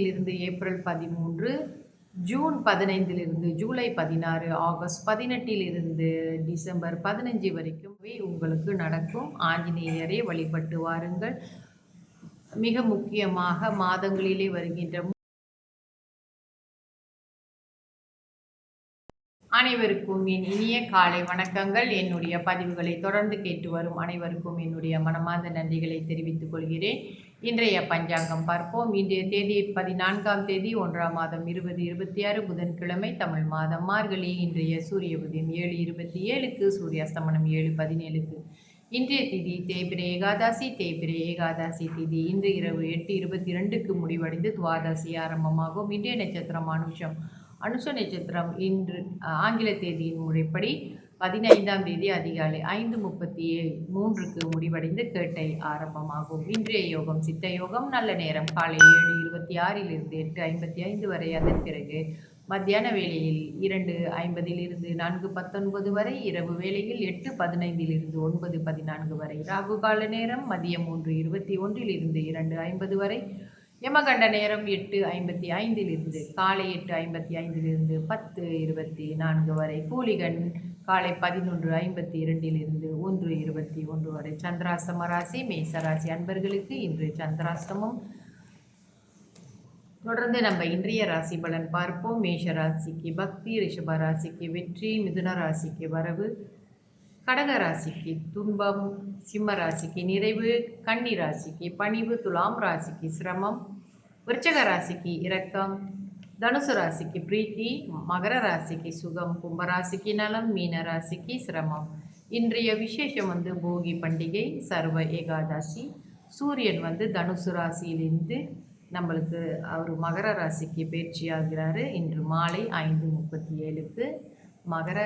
இருந்து April 13, June 15 July 16, August 18 December 15 வரைக்கும் உங்களுக்கு நடக்கும். ஆஞ்சநேயரை வழிபட்டு வாருங்கள். மிக முக்கியமாக மாதங்களிலே வருகின்ற அனைவருக்கும் என் இனிய காலை வணக்கங்கள். என்னுடைய பதிவுகளை தொடர்ந்து கேட்டு வரும் அனைவருக்கும் என்னுடைய மனமார்ந்த நன்றிகளை தெரிவித்துக் கொள்கிறேன். இன்றைய பஞ்சாங்கம் பார்ப்போம். இன்றைய தேதி 14ஆம் தேதி 1ஆம் மாதம் 2026 புதன்கிழமை, தமிழ் மாதம் மார்கழி. இன்றைய சூரிய உதயம் 7:27க்கு, சூரிய அஸ்தமனம் 7:17க்கு. இன்றைய திதி தேய்பிரை ஏகாதசி. தேய்பிரை ஏகாதசி திதி இன்று இரவு 8:22க்கு முடிவடைந்து துவாதசி ஆரம்பமாகும். இன்றைய நட்சத்திரம் அனுஷம். அனுஷ நட்சத்திரம் இன்று ஆங்கில தேதியின் முறைப்படி 15ஆம் தேதி அதிகாலை 5:33க்கு முடிவடைந்து கேட்டை ஆரம்பமாகும். இன்றைய யோகம் சித்த யோகம். நல்ல நேரம் காலை 7:26 8:55 வரை. அதன் பிறகு மத்தியான வேளையில் 2:50 4:19 வரை. இரவு வேளையில் 8:15 9:14 வரை. ராகு கால நேரம் மதியம் 1:21 2:50 வரை. யமகண்ட நேரம் 8:55 காலை 8:55 10:24 வரை. கூலிகன் காலை 11:52 1:21 வரை. சந்திராஷ்டம ராசி மேசராசி அன்பர்களுக்கு இன்று சந்திராஷ்டமம். தொடர்ந்து நம்ம இன்றைய ராசி பலன் பார்ப்போம். மேஷ ராசிக்கு பக்தி, ரிஷப ராசிக்கு வெற்றி, மிதுன ராசிக்கு வரவு, கடக ராசிக்கு துன்பம், சிம்ம ராசிக்கு நிறைவு, கன்னி ராசிக்கு பணிவு, துலாம் ராசிக்கு சிரமம், விருச்சக ராசிக்கு இரக்கம், தனுசு ராசிக்கு பிரீத்தி, மகர ராசிக்கு சுகம், கும்பராசிக்கு நலம், மீன ராசிக்கு சிரமம். இன்றைய விசேஷம் போகி பண்டிகை, சர்வ ஏகாதசி. சூரியன் தனுசு ராசியிலிருந்து நம்மளுக்கு அவர் மகர ராசிக்கு பயிற்சி ஆகிறாரு. இன்று மாலை 5:37க்கு மகர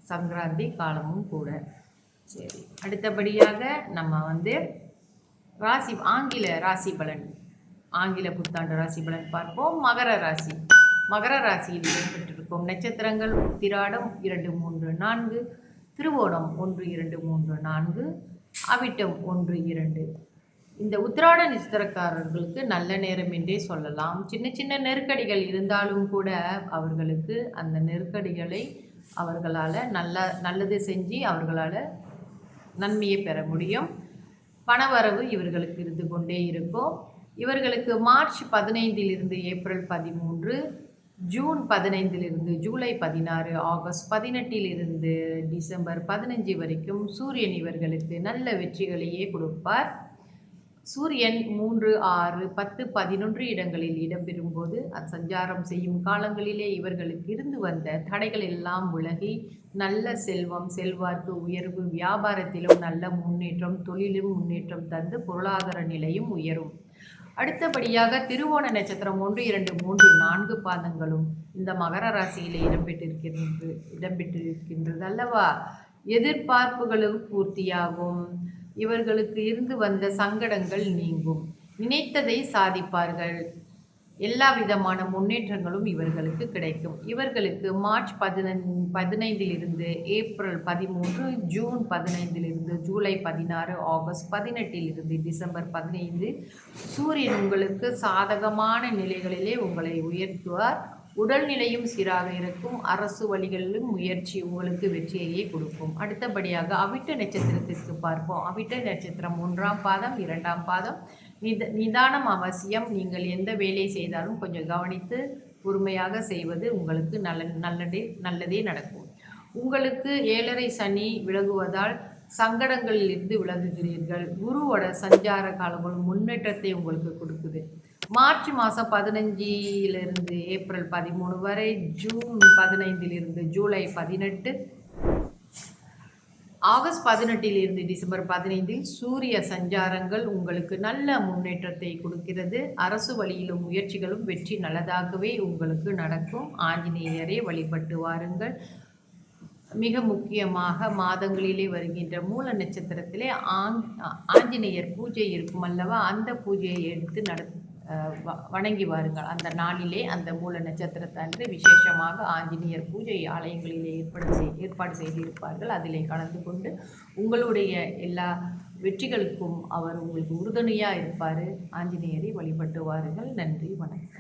சங்கராந்தி காலமும் கூட. சரி, அடுத்தபடியாக நம்ம ஆங்கில ராசி பலன், ஆங்கில புத்தாண்டு ராசி பலன் பார்ப்போம். மகர ராசி. மகர ராசியில் இடம்பெற்றிருக்கும் நட்சத்திரங்கள் உத்திராடம் 2, 3, 4, திருவோணம் 1, 2, 3, 4, அவிட்டம் 1, 2. இந்த உத்திராட நட்சத்திரக்காரர்களுக்கு நல்ல நேரம் என்றே சொல்லலாம். சின்ன சின்ன நெருக்கடிகள் இருந்தாலும் கூட அவர்களுக்கு அந்த நெருக்கடிகளை அவர்களால் நல்லது செஞ்சு அவர்களால் நன்மையை பெற முடியும். பணவரவு இவர்களுக்கு இருந்து கொண்டே இருக்கும். இவர்களுக்கு March 15 April 13, June 15 July 16, August 18 December 15 வரைக்கும் சூரியன் இவர்களுக்கு நல்ல வெற்றிகளையே கொடுப்பார். சூரியன் 3, 6, 10, 11 இடங்களில் இடம்பெறும் போது சஞ்சாரம் செய்யும் காலங்களிலே இவர்களுக்கு இருந்து வந்த தடைகள் எல்லாம் விலகி நல்ல செல்வம், செல்வாக்கு உயர்வு, வியாபாரத்திலும் நல்ல முன்னேற்றம், தொழிலும் முன்னேற்றம் தந்து பொருளாதார நிலையும் உயரும். அடுத்தபடியாக திருவோண நட்சத்திரம் 1, 2, 3, 4 பாதங்களும் இந்த மகர ராசியிலே இடம்பெற்றிருக்கின்றது அல்லவா. எதிர்பார்ப்புகளும் பூர்த்தியாகும். இவர்களுக்கு இருந்து வந்த சங்கடங்கள் நீங்கும். நினைத்ததை சாதிப்பார்கள். எல்லா விதமான முன்னேற்றங்களும் இவர்களுக்கு கிடைக்கும். இவர்களுக்கு March 15 April 13, June 15 July 16, August 18 December 15 சூரியன் உங்களுக்கு சாதகமான நிலைகளிலே உங்களை உயர்த்துவார். உடல்நிலையும் சீராக இருக்கும். அரசு வழிகளிலும் முயற்சி உங்களுக்கு வெற்றியையே கொடுக்கும். அடுத்தபடியாக அவிட்ட நட்சத்திரத்திற்கு பார்ப்போம். அவிட்ட நட்சத்திரம் 1ஆம் பாதம் 2ஆம் பாதம். நிதானம் அவசியம். நீங்கள் எந்த வேலை செய்தாலும் கொஞ்சம் கவனித்து பொறுமையாக செய்வது உங்களுக்கு நல்லதே நடக்கும். உங்களுக்கு 7.5 சனி விலகுவதால் சங்கடங்களில் இருந்து விலகுகிறீர்கள். குருவோட சஞ்சார காலங்களும் முன்னேற்றத்தை உங்களுக்கு கொடுக்குது. மார்ச் மாதம் 15 ஏப்ரல் 13 வரை, ஜூன் 15 ஜூலை 18, ஆகஸ்ட் 18 டிசம்பர் 15 சூரிய சஞ்சாரங்கள் உங்களுக்கு நல்ல முன்னேற்றத்தை கொடுக்கிறது. அரசு வழியிலும் முயற்சிகளும் வெற்றி நல்லதாகவே உங்களுக்கு நடக்கும். ஆஞ்சநேயரை வழிபட்டு வாருங்கள். மிக முக்கியமாக மாதங்களிலே வருகின்ற மூல நட்சத்திரத்திலே ஆஞ்சநேயர் பூஜை இருக்கும் அல்லவா, அந்த பூஜையை எடுத்து வணங்கி வாருங்கள். அந்த நாளிலே அந்த மூல நட்சத்திரத்தன்று விசேஷமாக ஆஞ்சநேயர் பூஜை ஆலயங்களிலே ஏற்பாடு செய்திருப்பார்கள். அதிலே கலந்து கொண்டு உங்களுடைய எல்லா வெற்றிகளுக்கும் அவர் உங்களுக்கு உறுதுணையாக இருப்பார். ஆஞ்சநேயரை வழிபட்டு வாருங்கள். நன்றி, வணக்கம்.